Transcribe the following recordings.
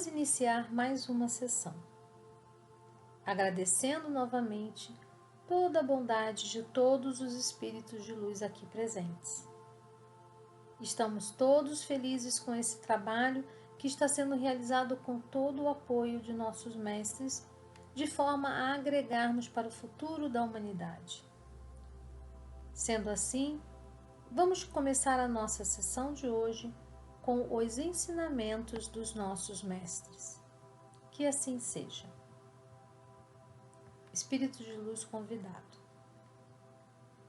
Vamos iniciar mais uma sessão, agradecendo novamente toda a bondade de todos os espíritos de luz aqui presentes. Estamos todos felizes com esse trabalho que está sendo realizado com todo o apoio de nossos mestres, de forma a agregarmos para o futuro da humanidade. Sendo assim, vamos começar a nossa sessão de hoje com os ensinamentos dos nossos mestres. Que assim seja. Espírito de luz convidado.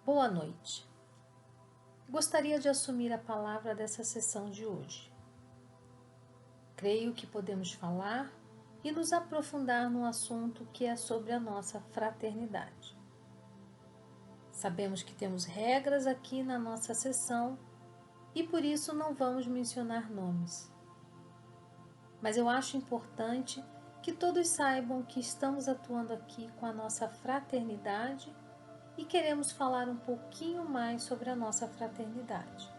Boa noite. Gostaria de assumir a palavra dessa sessão de hoje. Creio que podemos falar e nos aprofundar num assunto que é sobre a nossa fraternidade. Sabemos que temos regras aqui na nossa sessão e por isso não vamos mencionar nomes. Mas eu acho importante que todos saibam que estamos atuando aqui com a nossa fraternidade e queremos falar um pouquinho mais sobre a nossa fraternidade.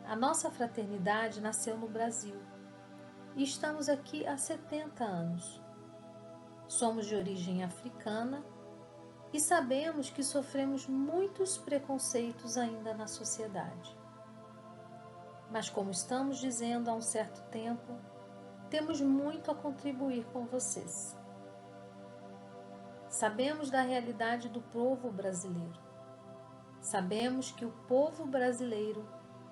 A nossa fraternidade nasceu no Brasil e estamos aqui há 70 anos. Somos de origem africana e sabemos que sofremos muitos preconceitos ainda na sociedade. Mas como estamos dizendo há um certo tempo, temos muito a contribuir com vocês. Sabemos da realidade do povo brasileiro. Sabemos que o povo brasileiro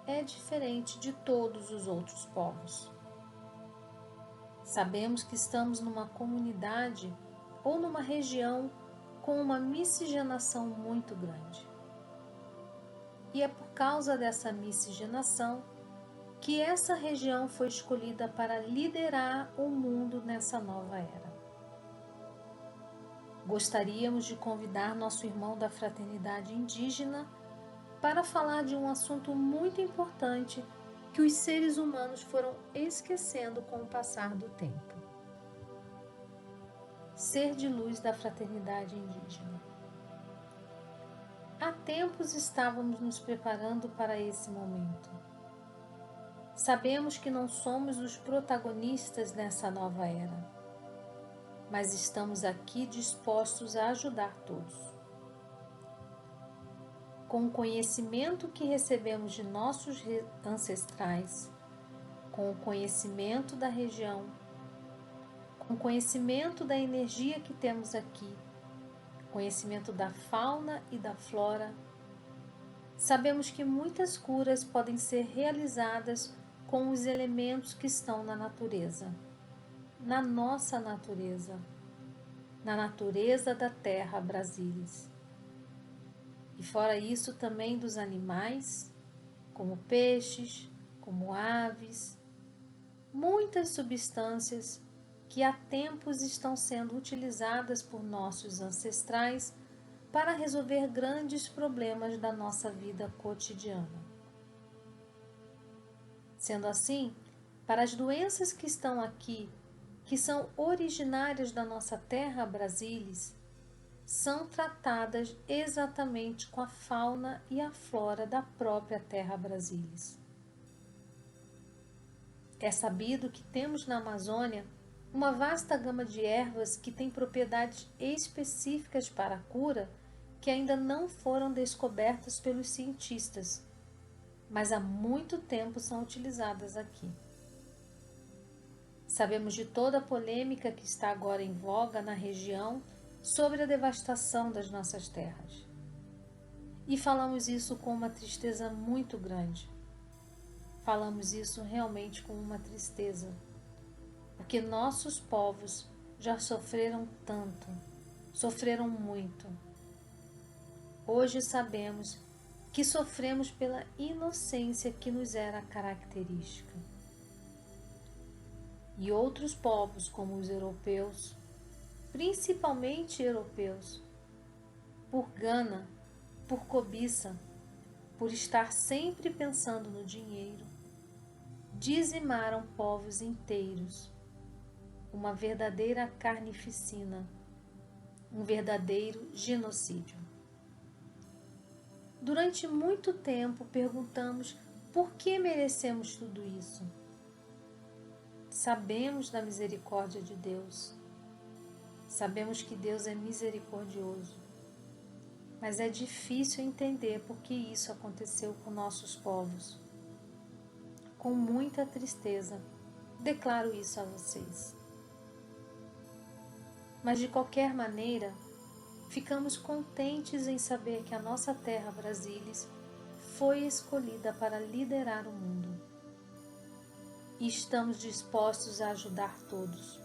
é diferente de todos os outros povos. Sabemos que estamos numa comunidade ou numa região com uma miscigenação muito grande. E é por causa dessa miscigenação que essa região foi escolhida para liderar o mundo nessa nova era. Gostaríamos de convidar nosso irmão da fraternidade indígena para falar de um assunto muito importante que os seres humanos foram esquecendo com o passar do tempo. Ser de luz da fraternidade indígena. Há tempos estávamos nos preparando para esse momento. Sabemos que não somos os protagonistas nessa nova era, mas estamos aqui dispostos a ajudar todos. Com o conhecimento que recebemos de nossos ancestrais, com o conhecimento da região, com o conhecimento da energia que temos aqui, conhecimento da fauna e da flora, sabemos que muitas curas podem ser realizadas com os elementos que estão na natureza, na nossa natureza, na natureza da terra Brasilis. E fora isso também dos animais, como peixes, como aves, muitas substâncias que há tempos estão sendo utilizadas por nossos ancestrais para resolver grandes problemas da nossa vida cotidiana. Sendo assim, para as doenças que estão aqui, que são originárias da nossa terra Brasilis, são tratadas exatamente com a fauna e a flora da própria terra Brasilis. É sabido que temos na Amazônia uma vasta gama de ervas que têm propriedades específicas para a cura que ainda não foram descobertas pelos cientistas, mas há muito tempo são utilizadas aqui. Sabemos de toda a polêmica que está agora em voga na região sobre a devastação das nossas terras. E falamos isso com uma tristeza muito grande. Falamos isso realmente com uma tristeza, porque nossos povos já sofreram tanto, sofreram muito. Hoje sabemos que sofremos pela inocência que nos era característica. E outros povos, como os europeus, principalmente europeus, por gana, por cobiça, por estar sempre pensando no dinheiro, dizimaram povos inteiros, uma verdadeira carnificina, um verdadeiro genocídio. Durante muito tempo perguntamos por que merecemos tudo isso. Sabemos da misericórdia de Deus. Sabemos que Deus é misericordioso. Mas é difícil entender por que isso aconteceu com nossos povos. Com muita tristeza, declaro isso a vocês. Mas de qualquer maneira, ficamos contentes em saber que a nossa terra Brasília foi escolhida para liderar o mundo. E estamos dispostos a ajudar todos.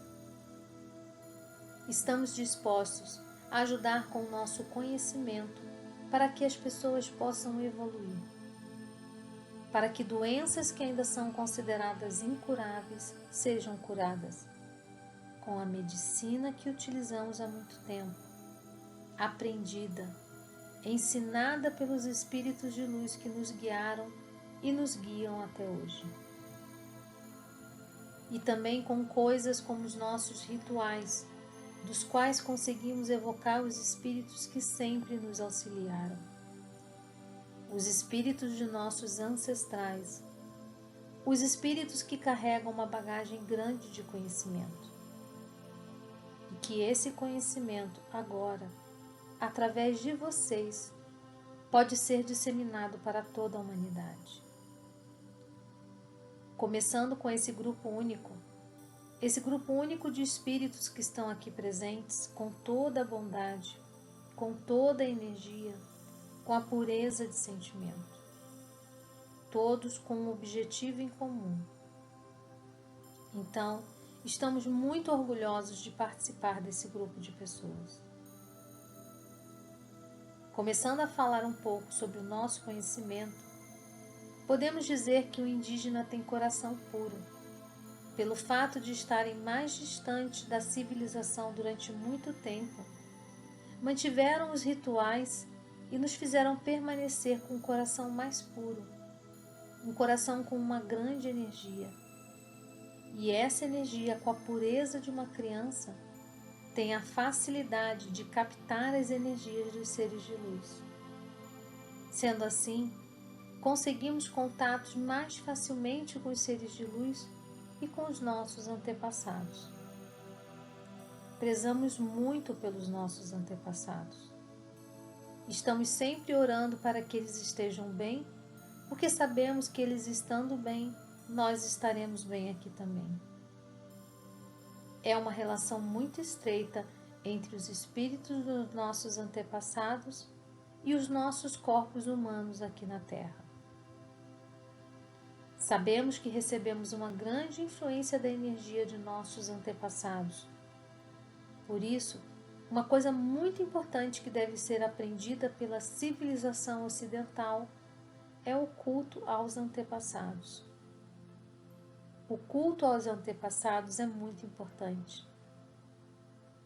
Estamos dispostos a ajudar com o nosso conhecimento para que as pessoas possam evoluir. Para que doenças que ainda são consideradas incuráveis sejam curadas. Com a medicina que utilizamos há muito tempo, aprendida, ensinada pelos espíritos de luz que nos guiaram e nos guiam até hoje. E também com coisas como os nossos rituais, dos quais conseguimos evocar os espíritos que sempre nos auxiliaram. Os espíritos de nossos ancestrais, os espíritos que carregam uma bagagem grande de conhecimento. E que esse conhecimento agora, através de vocês, pode ser disseminado para toda a humanidade. Começando com esse grupo único de espíritos que estão aqui presentes, com toda a bondade, com toda a energia, com a pureza de sentimento, todos com um objetivo em comum. Então, estamos muito orgulhosos de participar desse grupo de pessoas. Começando a falar um pouco sobre o nosso conhecimento, podemos dizer que o indígena tem coração puro, pelo fato de estarem mais distantes da civilização durante muito tempo, mantiveram os rituais e nos fizeram permanecer com um coração mais puro, um coração com uma grande energia. E essa energia, com a pureza de uma criança, tem a facilidade de captar as energias dos seres de luz. Sendo assim, conseguimos contatos mais facilmente com os seres de luz e com os nossos antepassados. Prezamos muito pelos nossos antepassados. Estamos sempre orando para que eles estejam bem, porque sabemos que eles estando bem, nós estaremos bem aqui também. É uma relação muito estreita entre os espíritos dos nossos antepassados e os nossos corpos humanos aqui na Terra. Sabemos que recebemos uma grande influência da energia de nossos antepassados. Por isso, uma coisa muito importante que deve ser aprendida pela civilização ocidental é o culto aos antepassados. O culto aos antepassados é muito importante.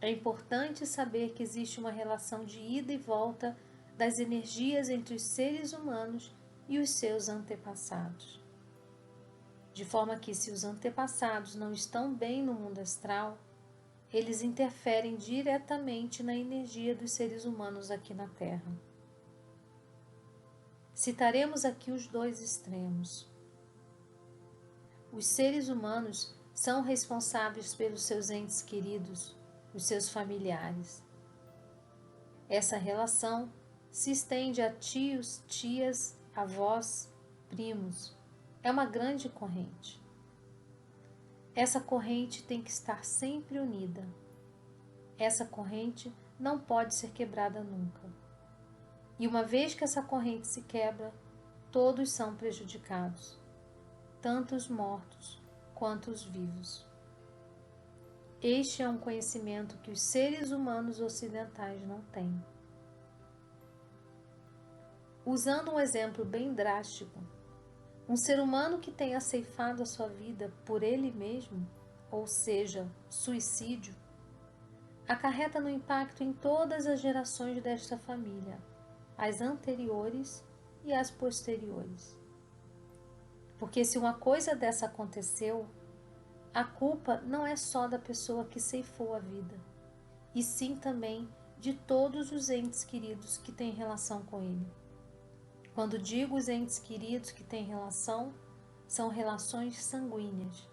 É importante saber que existe uma relação de ida e volta das energias entre os seres humanos e os seus antepassados. De forma que, se os antepassados não estão bem no mundo astral, eles interferem diretamente na energia dos seres humanos aqui na Terra. Citaremos aqui os dois extremos. Os seres humanos são responsáveis pelos seus entes queridos, os seus familiares. Essa relação se estende a tios, tias, avós, primos. É uma grande corrente. Essa corrente tem que estar sempre unida. Essa corrente não pode ser quebrada nunca. E uma vez que essa corrente se quebra, todos são prejudicados, tanto os mortos quanto os vivos. Este é um conhecimento que os seres humanos ocidentais não têm. Usando um exemplo bem drástico, um ser humano que tenha ceifado a sua vida por ele mesmo, ou seja, suicídio, acarreta no impacto em todas as gerações desta família, as anteriores e as posteriores. Porque se uma coisa dessa aconteceu, a culpa não é só da pessoa que ceifou a vida, e sim também de todos os entes queridos que têm relação com ele. Quando digo os entes queridos que têm relação, são relações sanguíneas,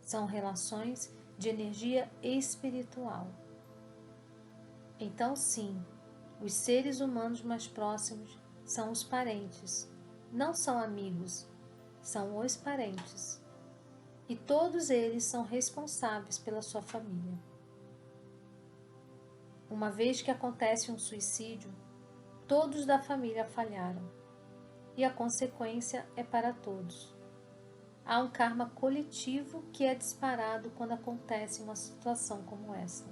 São relações de energia espiritual. Então, sim, os seres humanos mais próximos são os parentes, não são amigos, são os parentes. E todos eles são responsáveis pela sua família. Uma vez que acontece um suicídio, todos da família falharam, e a consequência é para todos. Há um karma coletivo que é disparado quando acontece uma situação como essa.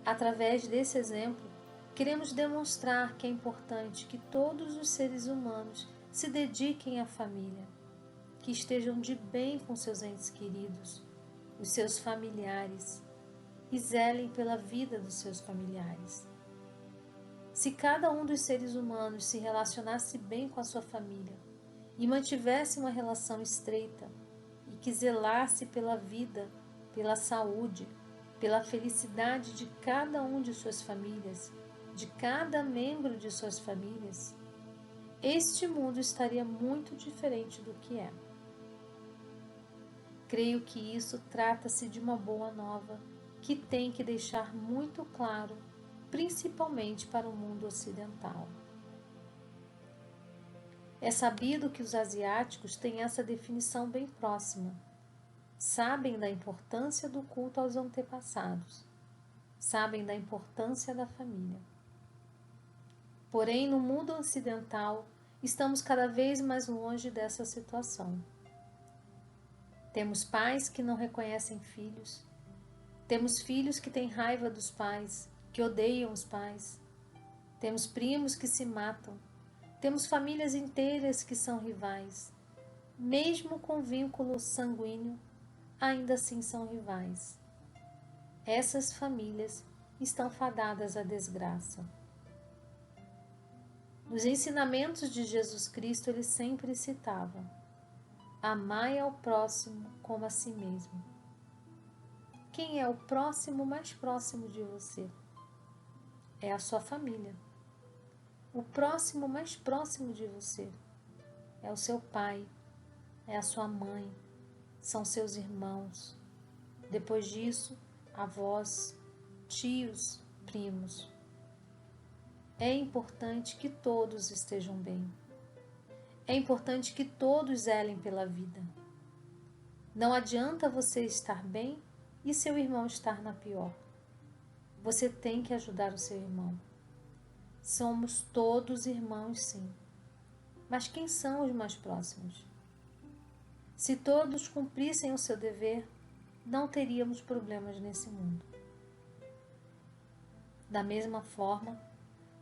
Através desse exemplo, queremos demonstrar que é importante que todos os seres humanos se dediquem à família, que estejam de bem com seus entes queridos, os seus familiares, e zelem pela vida dos seus familiares. Se cada um dos seres humanos se relacionasse bem com a sua família e mantivesse uma relação estreita e que zelasse pela vida, pela saúde, pela felicidade de cada um de suas famílias, de cada membro de suas famílias, este mundo estaria muito diferente do que é. Creio que isso trata-se de uma boa nova que tem que deixar muito claro, principalmente para o mundo ocidental. É sabido que os asiáticos têm essa definição bem próxima. Sabem da importância do culto aos antepassados. Sabem da importância da família. Porém, no mundo ocidental, estamos cada vez mais longe dessa situação. Temos pais que não reconhecem filhos. Temos filhos que têm raiva dos pais, que odeiam os pais. Temos primos que se matam. Temos famílias inteiras que são rivais. Mesmo com vínculo sanguíneo, ainda assim são rivais. Essas famílias estão fadadas à desgraça. Nos ensinamentos de Jesus Cristo, ele sempre citava: amai ao próximo como a si mesmo. Quem é o próximo mais próximo de você? É a sua família. O próximo mais próximo de você é o seu pai, é a sua mãe, são seus irmãos. Depois disso, avós, tios, primos. É importante que todos estejam bem. É importante que todos zelem pela vida. Não adianta você estar bem e seu irmão estar na pior. Você tem que ajudar o seu irmão. Somos todos irmãos, sim. Mas quem são os mais próximos? Se todos cumprissem o seu dever, não teríamos problemas nesse mundo. Da mesma forma,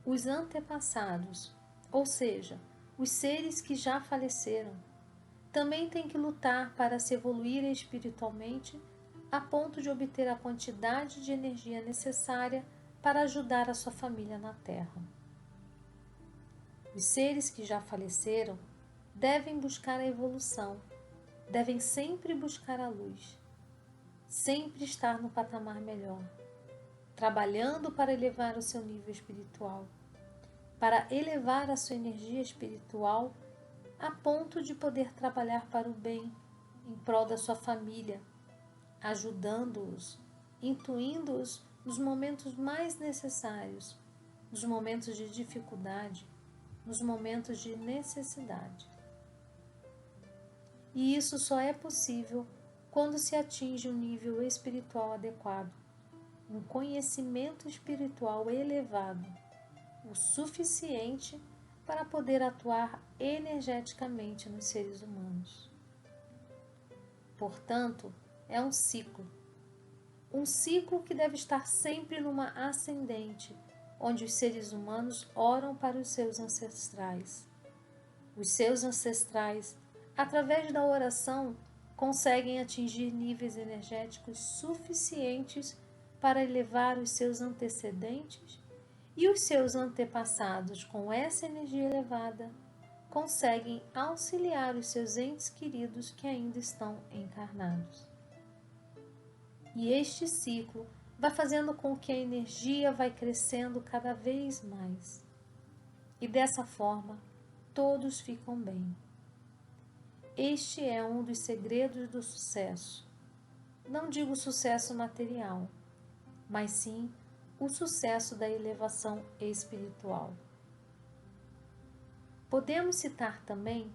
os antepassados, ou seja, os seres que já faleceram, também têm que lutar para se evoluir espiritualmente a ponto de obter a quantidade de energia necessária para ajudar a sua família na Terra. Os seres que já faleceram devem buscar a evolução, devem sempre buscar a luz, sempre estar no patamar melhor, trabalhando para elevar o seu nível espiritual, para elevar a sua energia espiritual a ponto de poder trabalhar para o bem, em prol da sua família, ajudando-os, intuindo-os nos momentos mais necessários, nos momentos de dificuldade, nos momentos de necessidade. E isso só é possível quando se atinge um nível espiritual adequado, um conhecimento espiritual elevado, o suficiente para poder atuar energeticamente nos seres humanos. Portanto, é um ciclo que deve estar sempre numa ascendente, onde os seres humanos oram para os seus ancestrais. Os seus ancestrais, através da oração, conseguem atingir níveis energéticos suficientes para elevar os seus antecedentes, e os seus antepassados, com essa energia elevada, conseguem auxiliar os seus entes queridos que ainda estão encarnados. E este ciclo vai fazendo com que a energia vai crescendo cada vez mais. E dessa forma, todos ficam bem. Este é um dos segredos do sucesso. Não digo sucesso material, mas sim o sucesso da elevação espiritual. Podemos citar também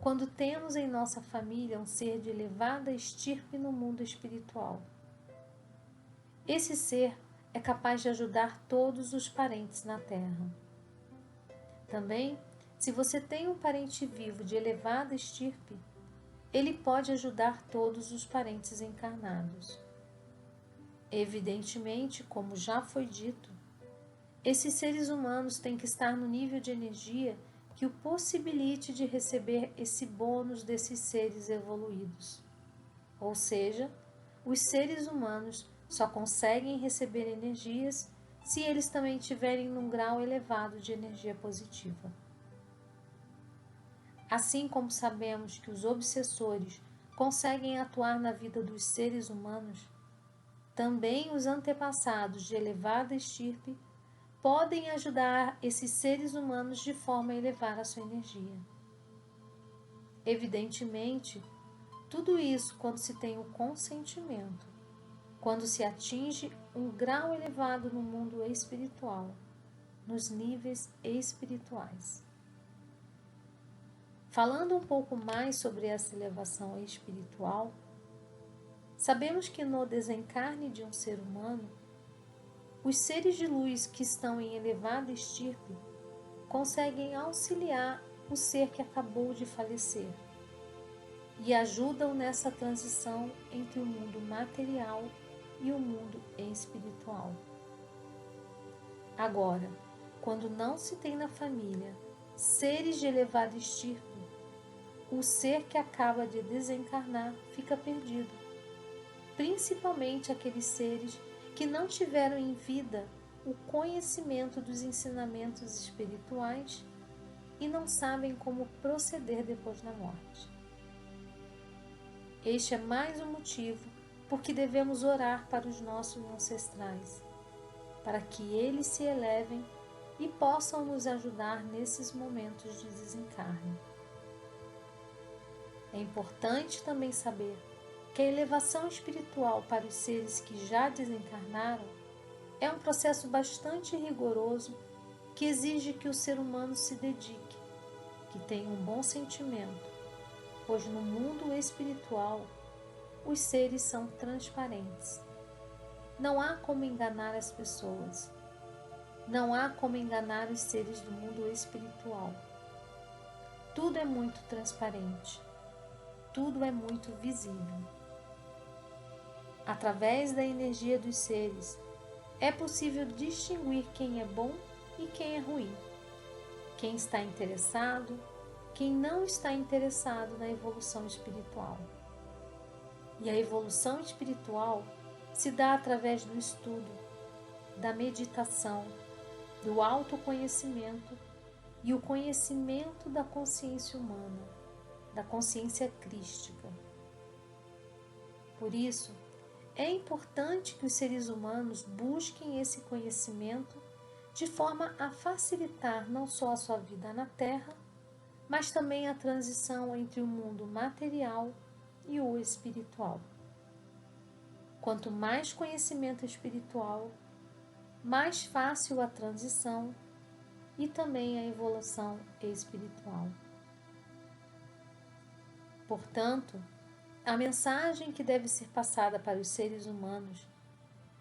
quando temos em nossa família um ser de elevada estirpe no mundo espiritual. Esse ser é capaz de ajudar todos os parentes na Terra. Também, se você tem um parente vivo de elevada estirpe, ele pode ajudar todos os parentes encarnados. Evidentemente, como já foi dito, esses seres humanos têm que estar no nível de energia que o possibilite de receber esse bônus desses seres evoluídos. Ou seja, os seres humanos só conseguem receber energias se eles também estiverem num grau elevado de energia positiva. Assim como sabemos que os obsessores conseguem atuar na vida dos seres humanos, também os antepassados de elevada estirpe podem ajudar esses seres humanos de forma a elevar a sua energia. Evidentemente, tudo isso quando se tem o consentimento, quando se atinge um grau elevado no mundo espiritual, nos níveis espirituais. Falando um pouco mais sobre essa elevação espiritual, sabemos que no desencarne de um ser humano, os seres de luz que estão em elevada estirpe conseguem auxiliar o ser que acabou de falecer e ajudam nessa transição entre o mundo material e o mundo espiritual. Agora, quando não se tem na família seres de elevada estirpe, o ser que acaba de desencarnar fica perdido, principalmente aqueles seres que não tiveram em vida o conhecimento dos ensinamentos espirituais e não sabem como proceder depois da morte. Este é mais um motivo por que devemos orar para os nossos ancestrais, para que eles se elevem e possam nos ajudar nesses momentos de desencarne. É importante também saber que a elevação espiritual para os seres que já desencarnaram é um processo bastante rigoroso que exige que o ser humano se dedique, que tenha um bom sentimento, pois no mundo espiritual os seres são transparentes. Não há como enganar as pessoas. Não há como enganar os seres do mundo espiritual. Tudo é muito transparente. Tudo é muito visível. Através da energia dos seres, é possível distinguir quem é bom e quem é ruim, quem está interessado, quem não está interessado na evolução espiritual. E a evolução espiritual se dá através do estudo, da meditação, do autoconhecimento e o conhecimento da consciência humana, da consciência crística. Por isso, é importante que os seres humanos busquem esse conhecimento de forma a facilitar não só a sua vida na Terra, mas também a transição entre o mundo material e o espiritual. Quanto mais conhecimento espiritual, mais fácil a transição e também a evolução espiritual. Portanto, a mensagem que deve ser passada para os seres humanos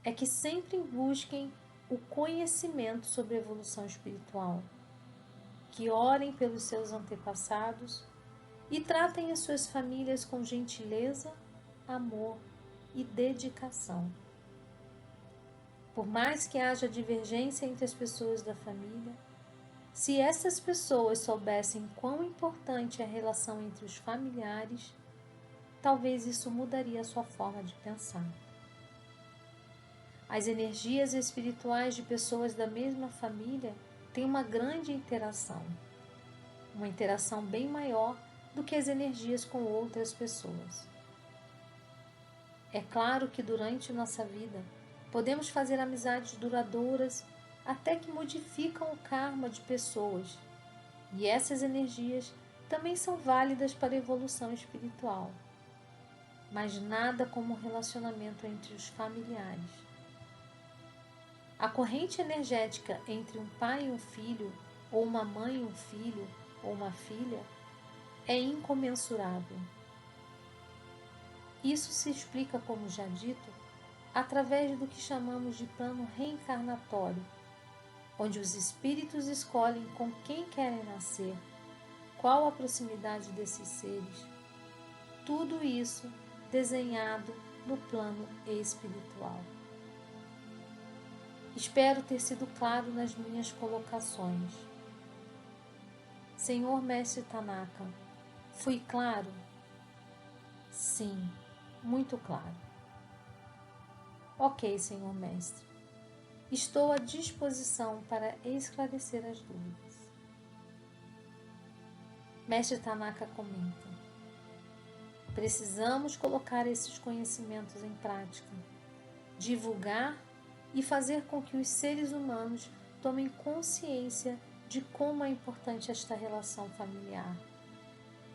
é que sempre busquem o conhecimento sobre a evolução espiritual, que orem pelos seus antepassados e tratem as suas famílias com gentileza, amor e dedicação. Por mais que haja divergência entre as pessoas da família, se essas pessoas soubessem quão importante é a relação entre os familiares, talvez isso mudaria a sua forma de pensar. As energias espirituais de pessoas da mesma família têm uma grande interação, uma interação bem maior do que as energias com outras pessoas. É claro que durante nossa vida podemos fazer amizades duradouras até que modificam o karma de pessoas, e essas energias também são válidas para a evolução espiritual, mas nada como o relacionamento entre os familiares. A corrente energética entre um pai e um filho, ou uma mãe e um filho, ou uma filha, é incomensurável. Isso se explica, como já dito, através do que chamamos de plano reencarnatório, onde os espíritos escolhem com quem querem nascer, qual a proximidade desses seres. Tudo isso desenhado no plano espiritual. Espero ter sido claro nas minhas colocações. Senhor Mestre Tanaka, fui claro? Sim, muito claro. Ok, Senhor Mestre. Estou à disposição para esclarecer as dúvidas. Mestre Tanaka comenta: precisamos colocar esses conhecimentos em prática, divulgar e fazer com que os seres humanos tomem consciência de como é importante esta relação familiar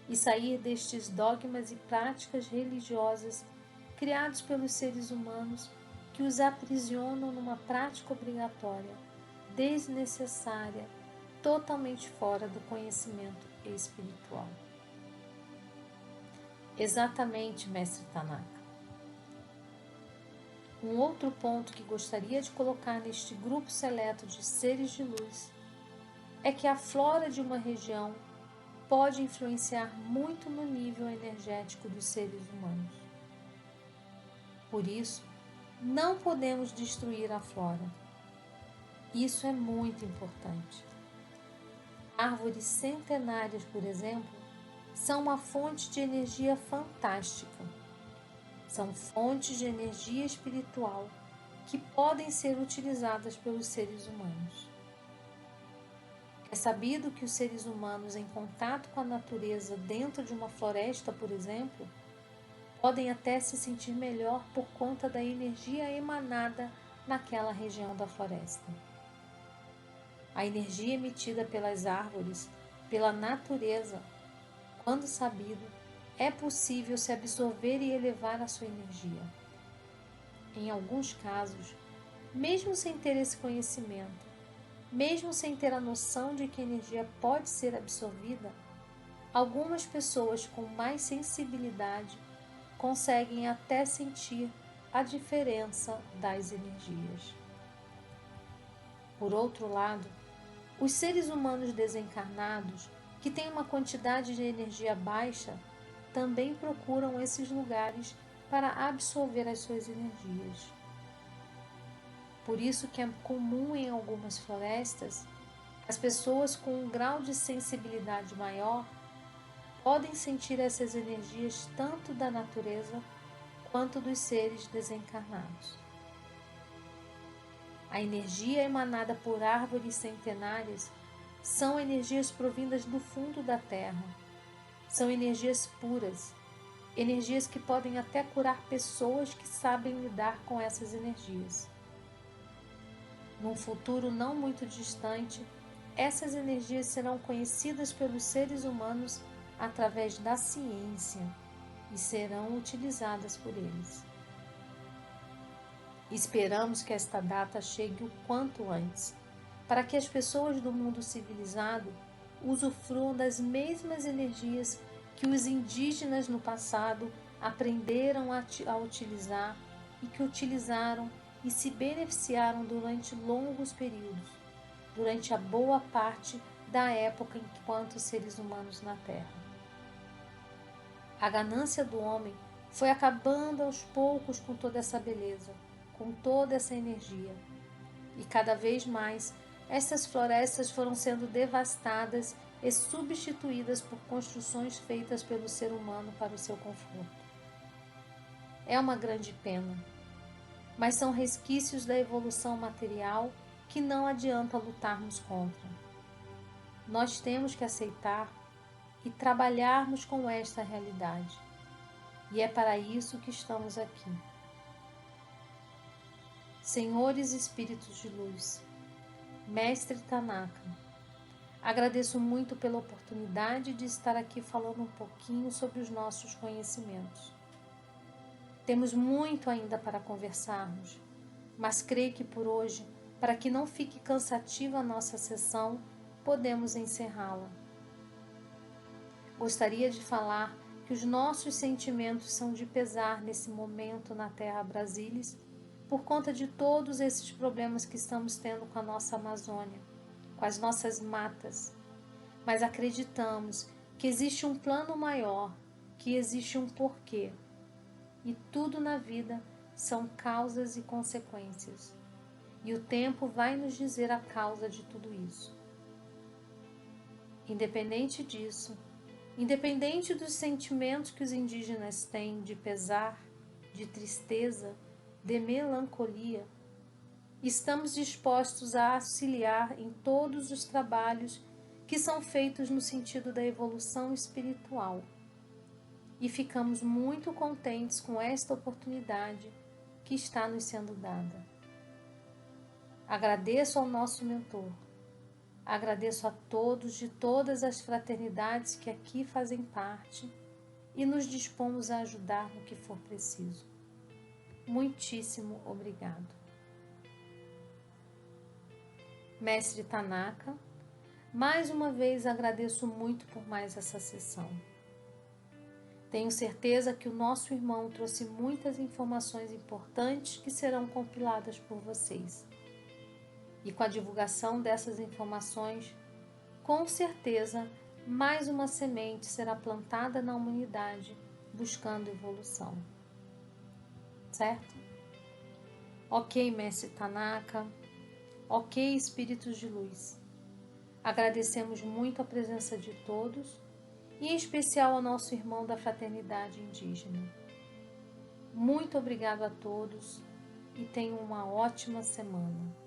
e sair destes dogmas e práticas religiosas criados pelos seres humanos que os aprisionam numa prática obrigatória, desnecessária, totalmente fora do conhecimento espiritual. Exatamente, Mestre Tanaka. Um outro ponto que gostaria de colocar neste grupo seleto de seres de luz é que a flora de uma região pode influenciar muito no nível energético dos seres humanos. Por isso, não podemos destruir a flora. Isso é muito importante. Árvores centenárias, por exemplo, são uma fonte de energia fantástica. São fontes de energia espiritual que podem ser utilizadas pelos seres humanos. É sabido que os seres humanos em contato com a natureza dentro de uma floresta, por exemplo, podem até se sentir melhor por conta da energia emanada naquela região da floresta. A energia emitida pelas árvores, pela natureza, quando sabido, é possível se absorver e elevar a sua energia. Em alguns casos, mesmo sem ter esse conhecimento, mesmo sem ter a noção de que a energia pode ser absorvida, algumas pessoas com mais sensibilidade conseguem até sentir a diferença das energias. Por outro lado, os seres humanos desencarnados, que têm uma quantidade de energia baixa, também procuram esses lugares para absorver as suas energias. Por isso que é comum em algumas florestas, as pessoas com um grau de sensibilidade maior podem sentir essas energias tanto da natureza quanto dos seres desencarnados. A energia emanada por árvores centenárias são energias provindas do fundo da terra. São energias puras, energias que podem até curar pessoas que sabem lidar com essas energias. Num futuro não muito distante, essas energias serão conhecidas pelos seres humanos através da ciência e serão utilizadas por eles. Esperamos que esta data chegue o quanto antes, para que as pessoas do mundo civilizado usufruam das mesmas energias que os indígenas no passado aprenderam a utilizar e que utilizaram e se beneficiaram durante longos períodos, durante a boa parte da época enquanto seres humanos na Terra. A ganância do homem foi acabando aos poucos com toda essa beleza, com toda essa energia. E cada vez mais, essas florestas foram sendo devastadas e substituídas por construções feitas pelo ser humano para o seu conforto. É uma grande pena, mas são resquícios da evolução material que não adianta lutarmos contra. Nós temos que aceitar e trabalharmos com esta realidade. E é para isso que estamos aqui. Senhores Espíritos de Luz, Mestre Tanaka, Agradeço muito pela oportunidade de estar aqui falando um pouquinho sobre os nossos conhecimentos. Temos muito ainda para conversarmos, mas creio que por hoje, para que não fique cansativa a nossa sessão, podemos encerrá-la. Gostaria de falar que os nossos sentimentos são de pesar nesse momento na Terra Brasilis por conta de todos esses problemas que estamos tendo com a nossa Amazônia, com as nossas matas. Mas acreditamos que existe um plano maior, que existe um porquê. E tudo na vida são causas e consequências. E o tempo vai nos dizer a causa de tudo isso. Independente disso, independente dos sentimentos que os indígenas têm de pesar, de tristeza, de melancolia, estamos dispostos a auxiliar em todos os trabalhos que são feitos no sentido da evolução espiritual. E ficamos muito contentes com esta oportunidade que está nos sendo dada. Agradeço ao nosso mentor, agradeço a todos de todas as fraternidades que aqui fazem parte e nos dispomos a ajudar no que for preciso. Muitíssimo obrigado. Mestre Tanaka, mais uma vez agradeço muito por mais essa sessão. Tenho certeza que o nosso irmão trouxe muitas informações importantes que serão compiladas por vocês. E com a divulgação dessas informações, com certeza, mais uma semente será plantada na humanidade, buscando evolução. Certo? Ok, Mestre Tanaka. Ok, Espíritos de Luz. Agradecemos muito a presença de todos e em especial ao nosso irmão da Fraternidade Indígena. Muito obrigado a todos e tenham uma ótima semana.